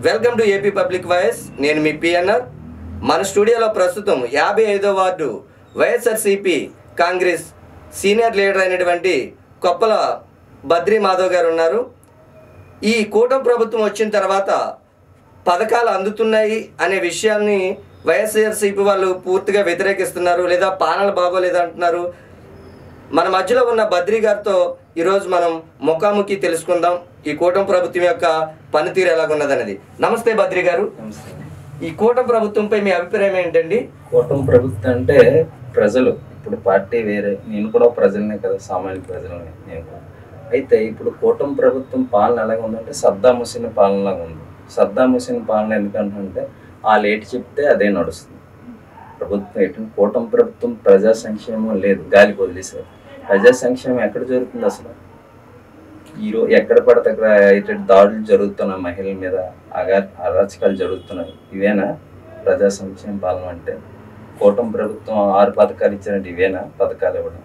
Welcome to AP public voice. నేను మీ PNR. మన స్టూడియోలో ప్రస్తుతం 55వ ward YSRCP Congress senior leader అయినటువంటి కొప్పల బద్రీ మాధవ్ గారు ఉన్నారు. ఈ కూటమి ప్రభుత్వం వచ్చిన తర్వాత పథకాలు అందుతున్నాయి అనే విషయాన్ని వైఎస్ఆర్సీపీ వాళ్ళు పూర్తిగా వ్యతిరేకిస్తున్నారు, లేదా పాలన బాగోలేదు అంటున్నారు. మన మధ్యలో ఉన్న బద్రీ గారితో ఈరోజు మనం ముఖాముఖి తెలుసుకుందాం ఈ కూటమి ప్రభుత్వం యొక్క పనితీరు ఎలాగున్నదనేది. నమస్తే బద్రీ గారు. ఈ కూటమి ప్రభుత్వంపై మీ అభిప్రాయం ఏంటండి? కూటమి ప్రభుత్వం అంటే ప్రజలు, ఇప్పుడు పార్టీ వేరే, నేను కూడా ప్రజలనే కదా, సామాన్య ప్రజలనే నేను కూడా. అయితే ఇప్పుడు కూటమి ప్రభుత్వం పాలన ఎలాగ ఉందంటే సద్దాం హుస్సేన్ పాలనలాగా ఉంది. సద్దాం హుస్సేన్ పాలన ఎందుకంటే వాళ్ళు ఏటి చెప్తే అదే నడుస్తుంది. ప్రభుత్వం ఏంటంటే కూటమి ప్రభుత్వం ప్రజా సంక్షేమం లేదు, గాలికి వదిలేసారు. ప్రజా సంక్షేమం ఎక్కడ జరుగుతుంది అసలు? ఈరోజు ఎక్కడ పడితే అక్కడ దాడులు జరుగుతున్నాయి, మహిళల మీద అరాచకాలు జరుగుతున్నాయి. ఇవేనా ప్రజా సంక్షేమ పాలన అంటే? కూటమి ప్రభుత్వం 6 పథకాలు ఇచ్చినట్టు ఇవేనా పథకాలు ఇవ్వడం?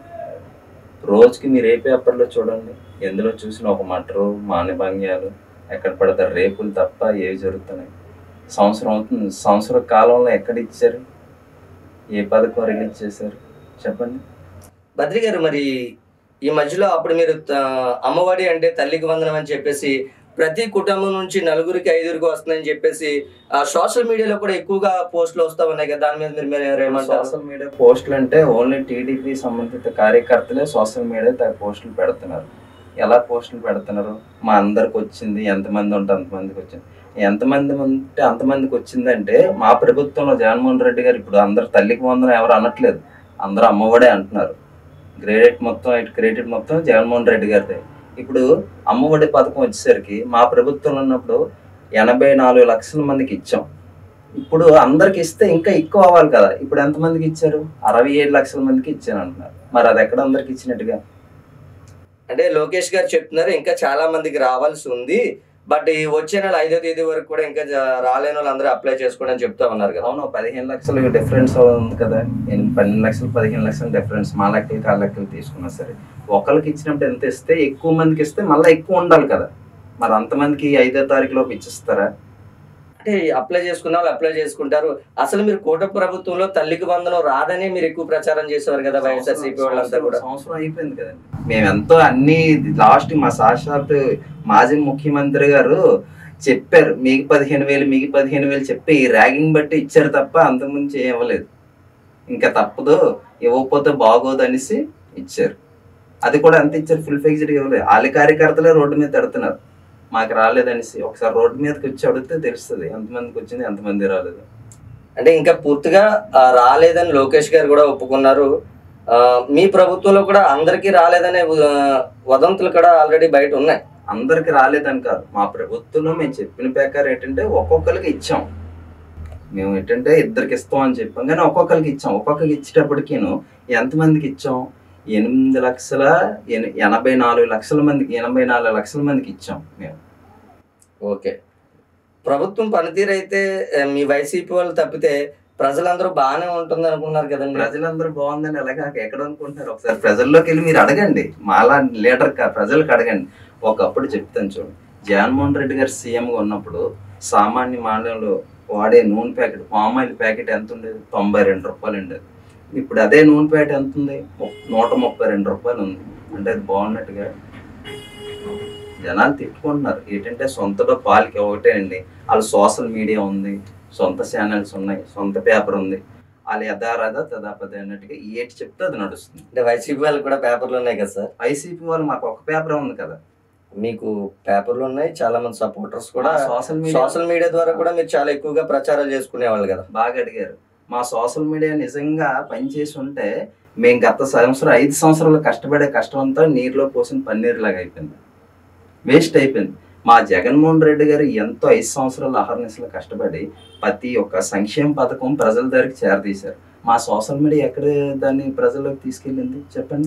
రోజుకి మీరు ఏ పేపర్లో చూడండి, ఎందులో చూసిన ఒక మటరు, మానభంగ్యాలు, ఎక్కడ పడతారు రేపులు తప్ప ఏవి జరుగుతున్నాయి? సంవత్సరం అవుతుంది, సంవత్సర కాలంలో ఎక్కడ ఇచ్చారు? ఏ పథకం రిలీజ్ చేశారు చెప్పండి. బద్రీ గారు, మరి ఈ మధ్యలో అప్పుడు మీరు అమ్మఒడి అంటే తల్లికి వందనం అని చెప్పేసి ప్రతి కుటుంబం నుంచి 4కి 5కి వస్తుందని చెప్పేసి సోషల్ మీడియాలో కూడా ఎక్కువగా పోస్టులు వస్తూ ఉన్నాయి కదా, దాని మీద మీరు ఏమంటారు? సోషల్ మీడియా పోస్టులు అంటే ఓన్లీ టీడీపీ సంబంధిత కార్యకర్తలే సోషల్ మీడియా పోస్టులు పెడుతున్నారు. ఎలా పోస్టులు పెడుతున్నారు? మా అందరికి వచ్చింది, ఎంతమంది ఉంటే అంతమందికి వచ్చింది. ఎంతమంది ఉంటే అంతమందికి వచ్చిందంటే మా ప్రభుత్వంలో జగన్మోహన్ రెడ్డి గారు ఇప్పుడు అందరు తల్లికి వందనం ఎవరు అనట్లేదు, అందరూ అమ్మఒడే అంటున్నారు. క్రెడిట్ మొత్తం జగన్మోహన్ రెడ్డి గారిదే. ఇప్పుడు అమ్మఒడి పథకం వచ్చేసరికి మా ప్రభుత్వంలో ఉన్నప్పుడు 84 లక్షల మందికి ఇచ్చాం. ఇప్పుడు అందరికి ఇస్తే ఇంకా ఎక్కువ అవ్వాలి కదా. ఇప్పుడు ఎంతమందికి ఇచ్చారు? 67 లక్షల మందికి ఇచ్చాను అంటున్నారు. మరి అది ఎక్కడ అందరికి ఇచ్చినట్టుగా? అంటే లోకేష్ గారు చెప్తున్నారు ఇంకా చాలా మందికి రావాల్సి ఉంది, బట్ ఈ వచ్చే నెల 5వ తేదీ వరకు కూడా ఇంకా రాలేని వాళ్ళు అందరూ అప్లై చేసుకోండి అని చెప్తా ఉన్నారు కదా. అవును, 15 లక్షలు డిఫరెన్స్ ఉంది కదా. 12 లక్షలు 15 లక్షలు డిఫరెన్స్ మా లెక్కలు కాళ్ళ లెక్కలు తీసుకున్నా సరే, ఒకరికి ఇచ్చినప్పుడు ఎంత ఇస్తే ఎక్కువ మందికి ఇస్తే మళ్ళీ ఎక్కువ ఉండాలి కదా. మరి అంతమందికి 5వ తారీఖులోపు ఇచ్చిస్తారా? అంటే అప్లై చేసుకున్న వాళ్ళు అప్లై చేసుకుంటారు. అసలు మీరు కూటమి ప్రభుత్వంలో తల్లికి వందనం రాదని మీరు ఎక్కువ ప్రచారం చేసేవారు కదా వైఎస్ఆర్సీపీ వాళ్ళంతా కూడా. సంవత్సరం అయిపోయింది కదండి. మేమెంతో అన్ని లాస్ట్ మా సాక్షాత్ మాజీ ముఖ్యమంత్రి గారు చెప్పారు, మీకు 15,000 మీకు 15,000 చెప్పి ఈ ర్యాగింగ్ బట్టి ఇచ్చారు తప్ప అంతకుముందు ఇవ్వలేదు. ఇంకా తప్పదు, ఇవ్వకపోతే బాగోదు అనేసి ఇచ్చారు. అది కూడా ఎంత ఇచ్చారు? ఫుల్ ఫిక్స్డ్ ఇవ్వలేదు. వాళ్ళ కార్యకర్తలే రోడ్డు మీద తిడుతున్నారు మాకు రాలేదనేసి. ఒకసారి రోడ్డు మీదకి వచ్చి అడిగితే తెలుస్తుంది ఎంతమందికి వచ్చింది, ఎంతమంది రాలేదు. అంటే ఇంకా పూర్తిగా రాలేదని లోకేష్ గారు కూడా ఒప్పుకున్నారు. మీ ప్రభుత్వంలో కూడా అందరికీ రాలేదనే వదంతులు కూడా ఆల్రెడీ బయట ఉన్నాయి. అందరికి రాలేదని కాదు, మా ప్రభుత్వంలో మేము చెప్పిన ప్రకారం ఏంటంటే ఒక్కొక్కరికి ఇచ్చాం. మేము ఏంటంటే 2కి ఇస్తాం అని చెప్పాం, కానీ ఒక్కొక్కరికి ఇచ్చాం. ఒక్కొక్కరికి ఇచ్చేటప్పటికిను ఎంతమందికి ఇచ్చాం? 8,84 లక్షల మందికి, 84 లక్షల మందికి ఇచ్చాం మేము. ఓకే, ప్రభుత్వం పనితీరు అయితే మీ వైసీపీ వాళ్ళు తప్పితే ప్రజలందరూ బాగానే ఉంటుంది అనుకున్నారు కదండి. ప్రజలందరూ బాగుందని ఎలాగా ఎక్కడ అనుకుంటున్నారు? ఒకసారి ప్రజల్లోకి వెళ్ళి మీరు అడగండి, మాలా లీడర్ ప్రజలకు అడగండి. ఒకప్పుడు చెప్తాను చూడండి, జగన్మోహన్ రెడ్డి గారు సీఎంగా ఉన్నప్పుడు సామాన్య మానవులు వాడే నూనె ప్యాకెట్, పామ్ ఆయిల్ ప్యాకెట్ ఎంత ఉండేది? 92 రూపాయలు ఉండేది. ఇప్పుడు అదే నూనె ప్యాకెట్ ఎంత ఉంది? 132 రూపాయలు ఉంది. అంటే అది బాగున్నట్టుగా జనాలు తిట్టుకుంటున్నారు. ఏంటంటే సొంతగా పాలకి ఒకటే అండి, వాళ్ళు సోషల్ మీడియా ఉంది, సొంత ఛానల్స్ ఉన్నాయి, సొంత పేపర్ ఉంది, వాళ్ళు యథారథ తదాపద అన్నట్టుగా ఏటి చెప్తే అది నడుస్తుంది. అంటే వైసీపీ వాళ్ళు కూడా పేపర్లు ఉన్నాయి కదా సార్? వైసీపీ వాళ్ళు మాకు ఒక పేపర్ ఉంది కదా. మీకు పేపర్లు ఉన్నాయి, చాలా మంది సపోర్టర్స్ కూడా సోషల్ మీడియా ద్వారా కూడా మీరు చాలా ఎక్కువగా ప్రచారాలు చేసుకునేవాళ్ళు కదా. బాగా అడిగారు. మా సోషల్ మీడియా నిజంగా పనిచేసి ఉంటే మేము గత సంవత్సరం 5 సంవత్సరాలు కష్టపడే కష్టం అంతా నీరులో పోసిన పన్నీరు లాగా అయిపోయింది, వేస్ట్ అయిపోయింది. మా జగన్మోహన్ రెడ్డి గారు ఎంతో 5 సంవత్సరాలు అహర్నిశలు కష్టపడి ప్రతి ఒక్క సంక్షేమ పథకం ప్రజల దగ్గరికి చేరదీశారు. మా సోషల్ మీడియా ఎక్కడ దాన్ని ప్రజల్లోకి తీసుకెళ్ళింది చెప్పండి.